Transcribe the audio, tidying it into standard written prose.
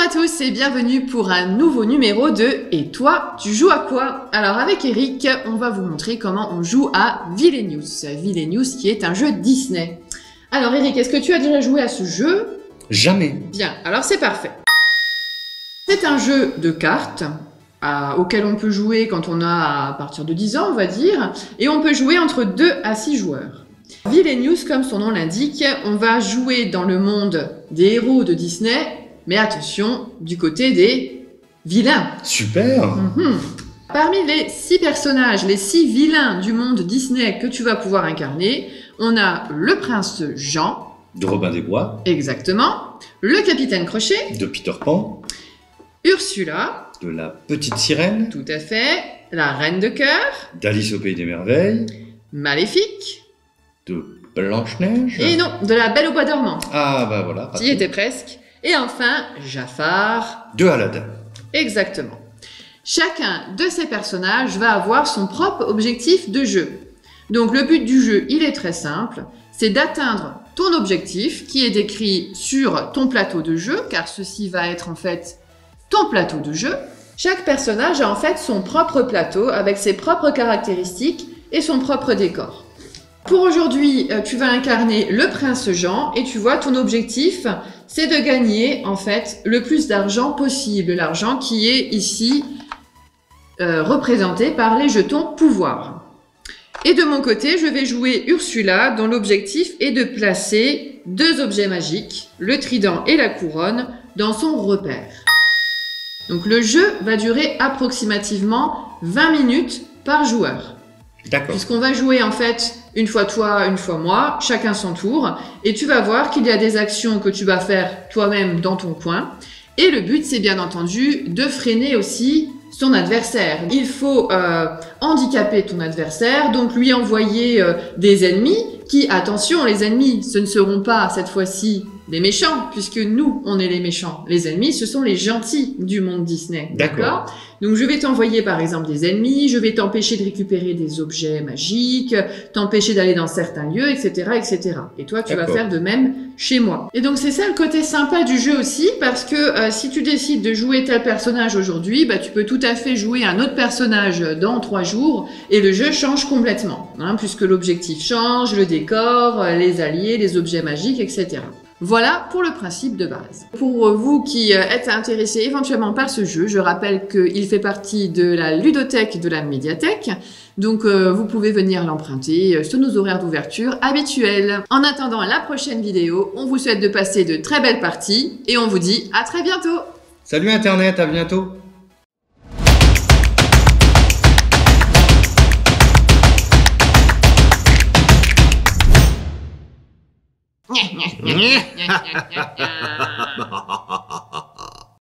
à tous et bienvenue pour un nouveau numéro de Et toi, tu joues à quoi? Alors avec Eric, on va vous montrer comment on joue à Villainous. Villainous qui est un jeu Disney. Alors Eric, est-ce que tu as déjà joué à ce jeu? Jamais. Bien, alors c'est parfait. C'est un jeu de cartes auquel on peut jouer quand on a à partir de 10 ans, on va dire, et on peut jouer entre 2 à 6 joueurs. Villainous, comme son nom l'indique, on va jouer dans le monde des héros de Disney, mais attention, du côté des vilains. Super. Parmi les 6 personnages, les 6 vilains du monde Disney que tu vas pouvoir incarner, on a le prince Jean. De Robin des Bois. Exactement. Le capitaine Crochet. De Peter Pan. Ursula. De la petite sirène. Tout à fait. La reine de cœur. D'Alice au pays des merveilles. Maléfique. De Blanche-Neige. Et non, de la Belle au bois dormant. Ah bah voilà. Tu y étais presque. Et enfin, Jafar. De Aladdin. Exactement. Chacun de ces personnages va avoir son propre objectif de jeu. Donc le but du jeu, il est très simple, c'est d'atteindre ton objectif qui est décrit sur ton plateau de jeu, car ceci va être en fait ton plateau de jeu. Chaque personnage a en fait son propre plateau avec ses propres caractéristiques et son propre décor. Pour aujourd'hui, tu vas incarner le prince Jean et tu vois, ton objectif, c'est de gagner en fait le plus d'argent possible. L'argent qui est ici représenté par les jetons pouvoir. Et de mon côté, je vais jouer Ursula dont l'objectif est de placer 2 objets magiques, le trident et la couronne, dans son repère. Donc le jeu va durer approximativement 20 minutes par joueur. D'accord. Puisqu'on va jouer en fait une fois toi, une fois moi, chacun son tour. Et tu vas voir qu'il y a des actions que tu vas faire toi-même dans ton coin. Et le but, c'est bien entendu de freiner aussi son adversaire. Il faut handicaper ton adversaire, donc lui envoyer des ennemis qui, attention, les ennemis, ce ne seront pas cette fois-ci des méchants, puisque nous, on est les méchants. Les ennemis, ce sont les gentils du monde Disney. D'accord. Donc je vais t'envoyer par exemple des ennemis, je vais t'empêcher de récupérer des objets magiques, t'empêcher d'aller dans certains lieux, etc., etc. Et toi, tu vas faire de même chez moi. Et donc c'est ça le côté sympa du jeu aussi, parce que si tu décides de jouer tel personnage aujourd'hui, bah, tu peux tout à fait jouer un autre personnage dans 3 jours, et le jeu change complètement, hein, puisque l'objectif change, le décor, les alliés, les objets magiques, etc. Voilà pour le principe de base. Pour vous qui êtes intéressés éventuellement par ce jeu, je rappelle qu'il fait partie de la ludothèque de la médiathèque, donc vous pouvez venir l'emprunter sur nos horaires d'ouverture habituels. En attendant la prochaine vidéo, on vous souhaite de passer de très belles parties et on vous dit à très bientôt. Salut Internet, à bientôt.